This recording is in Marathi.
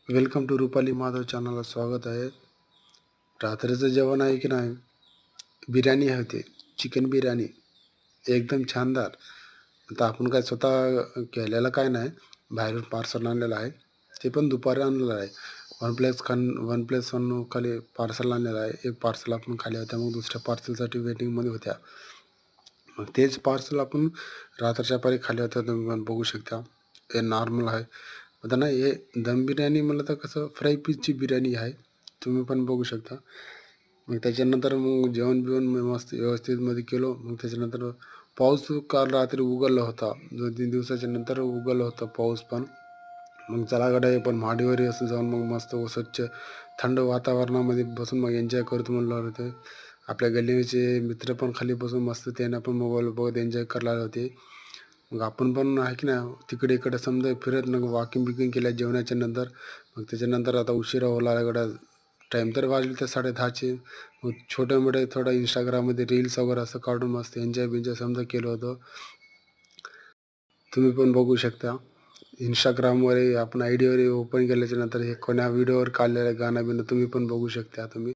वेलकम टू रुपाली माधव चॅनलला स्वागत आहे. रात्रीचं जेवण आहे की नाही, बिर्याणी होते, चिकन बिर्याणी एकदम शानदार. आता आपण काय स्वतः केलेलं काय नाही, बाहेरून पार्सल आणलेलं आहे. ते पण दुपारी आणलेलं आहे. वन प्लस वन खाली पार्सल आणलेलं आहे. एक पार्सल आपण खाल्ल्या होत्या, मग दुसऱ्या पार्सलसाठी वेटिंगमध्ये होत्या. मग तेच पार्सल आपण रात्रीच्या पारी खाल्ल्या होत्या. तुम्ही पण बघू शकता. हे नॉर्मल आहे. आता ना हे दम बिर्याणी म्हणलं तर कसं फ्राय पीसची बिर्याणी आहे. तुम्ही पण बघू शकता. मग त्याच्यानंतर मग जेवण-बिवण मी मस्त व्यवस्थितमध्ये केलं. मग त्याच्यानंतर पाऊस काल रात्री उघडला होता. 2-3 दिवसाच्या नंतर उघडला होता पाऊस पण. मग चला गड्या आपण माडीवरी असं जाऊन मग मस्त स्वच्छ थंड वातावरणामध्ये बसून मग एन्जॉय करतो म्हणलं होतं. आपल्या गल्लीचे मित्र पण खाली बसून मस्त त्यांना पण मोबाईल बघत एन्जॉय करायला होते. मग आपण पण आहे की नाही तिकडे-इकडे समजा फिरत मग वॉकिंग-बिकिंग केल्या जेवणाच्या नंतर. मग त्याच्यानंतर आता उशिरा व्हायला लागला. टाईम तर वाजले तर 10:30चे. मग छोटे-मोठे थोडं Instagramमध्ये रील्स वगैरे असं काढून मस्त एन्जॉय-बिन्जॉय समजा केलं होतं. तुम्ही पण बघू शकता. Instagramवर आपण आयडीवर ओपन केल्याच्या नंतर हे कोण्या व्हिडिओवर काढलेलं गाणं-बिणं तुम्ही पण बघू शकता तुम्ही.